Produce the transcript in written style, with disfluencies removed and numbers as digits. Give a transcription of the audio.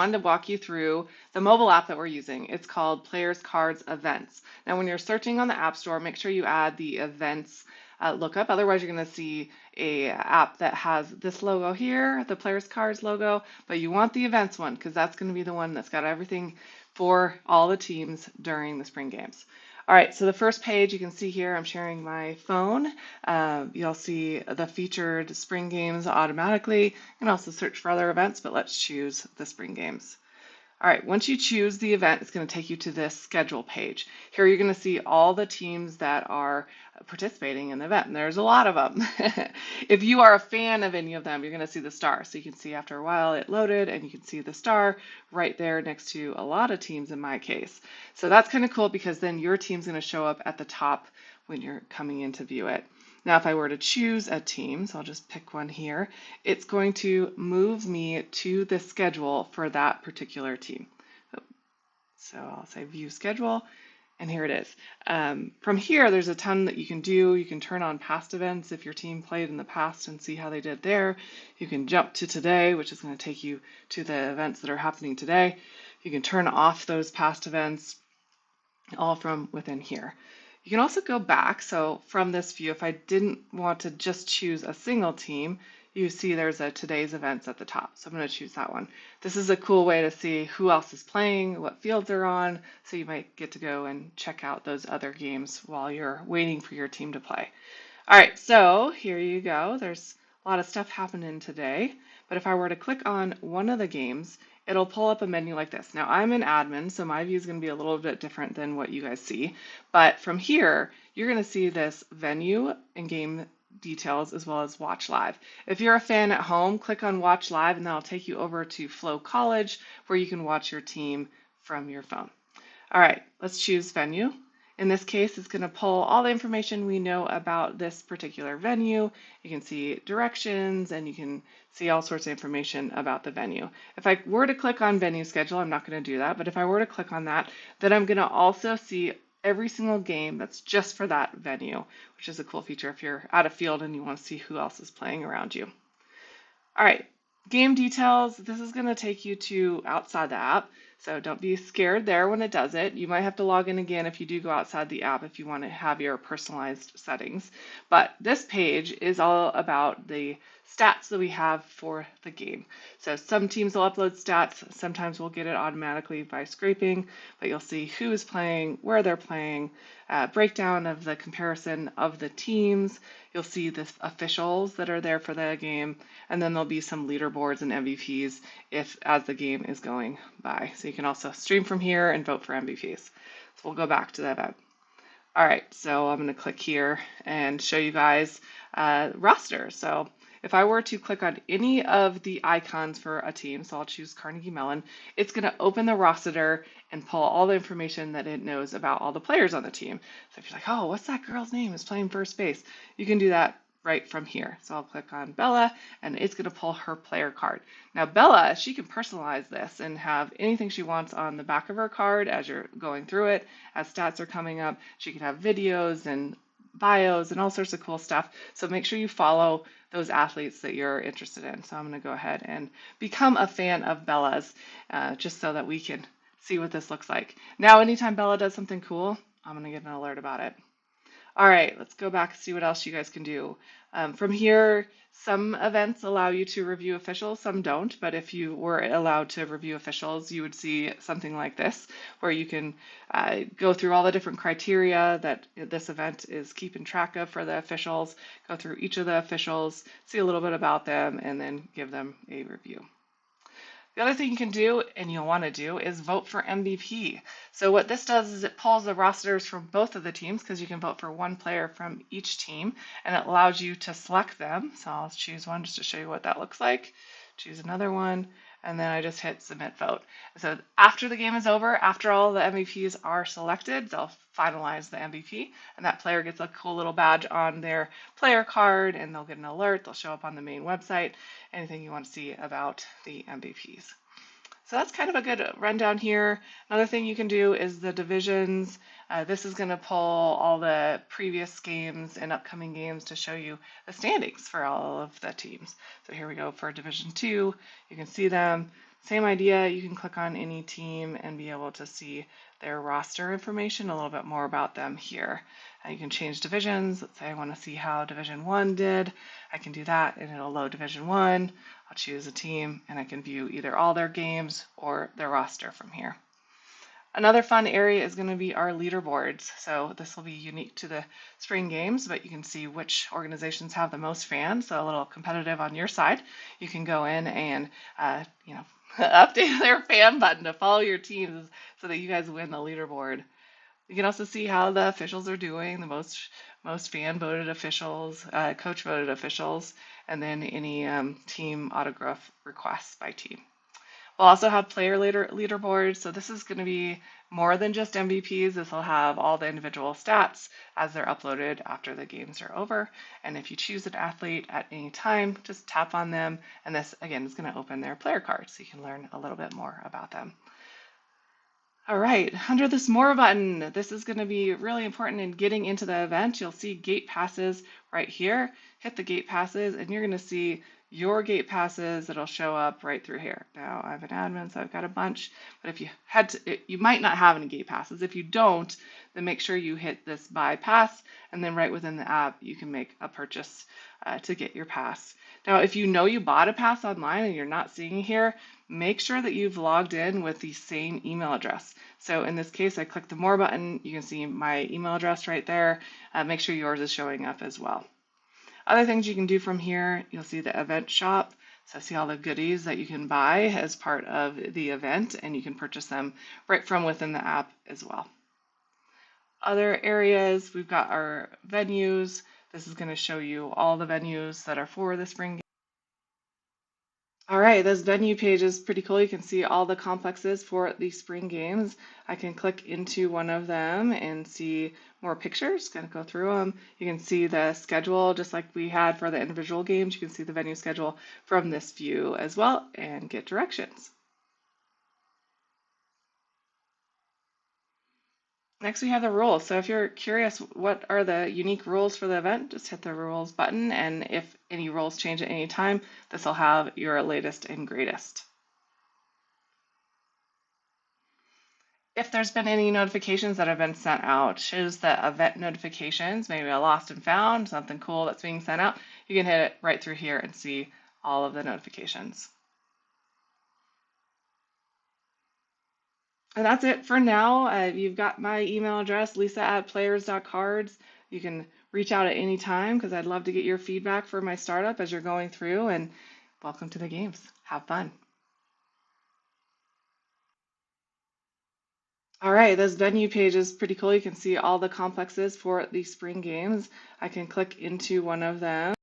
wanted to walk you through the mobile app that we're using. It's called Players Cards Events. Now, when you're searching on the App Store, make sure you add the events lookup. Otherwise, you're going to see a app that has this logo here, the Players Cards logo, but you want the events one because that's going to be the one that's got everything for all the teams during the spring games. All right, so the first page you can see here, I'm sharing my phone. You'll see the featured spring games automatically. You can also search for other events, but let's choose the spring games. All right, once you choose the event, it's going to take you to this schedule page. Here you're going to see all the teams that are participating in the event, and there's a lot of them. If you are a fan of any of them, you're going to see the star. So you can see after a while it loaded, and you can see the star right there next to a lot of teams in my case. So that's kind of cool because then your team's going to show up at the top when you're coming in to view it. Now, if I were to choose a team, so I'll just pick one here, it's going to move me to the schedule for that particular team. So I'll say view schedule, and here it is. From here, there's a ton that you can do. You can turn on past events if your team played in the past and see how they did there. You can jump to today, which is going to take you to the events that are happening today. You can turn off those past events, all from within here. You can also go back. So from this view, if I didn't want to just choose a single team, you see there's a today's events at the top. So I'm going to choose that one. This is a cool way to see who else is playing, what fields they're on. So you might get to go and check out those other games while you're waiting for your team to play. All right, so here you go. There's a lot of stuff happening today. But if I were to click on one of the games, it'll pull up a menu like this. Now, I'm an admin, so my view is going to be a little bit different than what you guys see. But from here, you're going to see this venue and game details as well as watch live. If you're a fan at home, click on watch live and that'll take you over to Flow College where you can watch your team from your phone. All right, let's choose venue. In this case, it's going to pull all the information we know about this particular venue. You can see directions and you can see all sorts of information about the venue. If I were to click on venue schedule, I'm not going to do that, but if I were to click on that, then I'm going to also see every single game that's just for that venue, which is a cool feature if you're at a field and you want to see who else is playing around you. All right, game details. This is going to take you to outside the app. So don't be scared there when it does it. You might have to log in again if you do go outside the app if you want to have your personalized settings. But this page is all about the stats that we have for the game. So some teams will upload stats. Sometimes we'll get it automatically by scraping, but you'll see who is playing, where they're playing, breakdown of the comparison of the teams. You'll see the officials that are there for the game, and then there'll be some leaderboards and MVPs as the game is going by. So you can also stream from here and vote for MVPs. So we'll go back to that event. All right, so I'm going to click here and show you guys roster. So if I were to click on any of the icons for a team, so I'll choose Carnegie Mellon, it's going to open the roster and pull all the information that it knows about all the players on the team. So if you're like, oh, what's that girl's name who's playing first base? You can do that right from here. So I'll click on Bella and it's going to pull her player card. Now Bella, she can personalize this and have anything she wants on the back of her card as you're going through it. As stats are coming up, she can have videos and bios and all sorts of cool stuff. So make sure you follow those athletes that you're interested in. So I'm going to go ahead and become a fan of Bella's just so that we can see what this looks like. Now, anytime Bella does something cool, I'm going to get an alert about it. All right, let's go back and see what else you guys can do. From here, some events allow you to review officials, some don't, but if you were allowed to review officials, you would see something like this, where you can go through all the different criteria that this event is keeping track of for the officials, go through each of the officials, see a little bit about them, and then give them a review. The other thing you can do, and you'll want to do, is vote for MVP. So what this does is it pulls the rosters from both of the teams because you can vote for one player from each team, and it allows you to select them. So I'll choose one just to show you what that looks like. Choose another one, and then I just hit submit vote. So after the game is over, after all the MVPs are selected, they'll finalize the MVP, and that player gets a cool little badge on their player card, and they'll get an alert. They'll show up on the main website, anything you want to see about the MVPs. So that's kind of a good rundown here. Another thing you can do is the divisions. This is going to pull all the previous games and upcoming games to show you the standings for all of the teams. So here we go for Division 2. You can see them. Same idea, you can click on any team and be able to see their roster information, a little bit more about them here. You can change divisions. Let's say I want to see how Division 1 did. I can do that and it'll load Division 1. I'll choose a team and I can view either all their games or their roster from here. Another fun area is going to be our leaderboards. So this will be unique to the spring games, but you can see which organizations have the most fans. So a little competitive on your side. You can go in and, update their fan button to follow your teams so that you guys win the leaderboard. You can also see how the officials are doing, the most fan voted officials, coach voted officials, and then any team autograph requests by team. We'll also have player leaderboards. So this is going to be more than just MVPs. This will have all the individual stats as they're uploaded after the games are over. And if you choose an athlete at any time, just tap on them. And this, again, is going to open their player card so you can learn a little bit more about them. All right, under this More button, this is going to be really important in getting into the event. You'll see gate passes right here. Hit the gate passes and you're going to see your gate passes that'll show up right through here. Now I'm an admin, so I've got a bunch, but if you had to, you might not have any gate passes. If you don't, then make sure you hit this buy pass, and then right within the app, you can make a purchase to get your pass. Now, if you know you bought a pass online and you're not seeing it here, make sure that you've logged in with the same email address. So in this case, I click the More button. You can see my email address right there. Make sure yours is showing up as well. Other things you can do from here, you'll see the event shop. So see all the goodies that you can buy as part of the event, and you can purchase them right from within the app as well. Other areas, we've got our venues. This is going to show you all the venues that are for the spring game. All right, this venue page is pretty cool. You can see all the complexes for the spring games. I can click into one of them and see more pictures, kind of go through them. You can see the schedule just like we had for the individual games. You can see the venue schedule from this view as well and get directions. Next, we have the rules. So if you're curious what are the unique rules for the event, just hit the rules button. And if any rules change at any time, this will have your latest and greatest. If there's been any notifications that have been sent out, choose the event notifications, maybe a lost and found, something cool that's being sent out. You can hit it right through here and see all of the notifications. And that's it for now. You've got my email address, lisa@players.cards. You can reach out at any time because I'd love to get your feedback for my startup as you're going through. And welcome to the games. Have fun. All right, this venue page is pretty cool. You can see all the complexes for the spring games. I can click into one of them.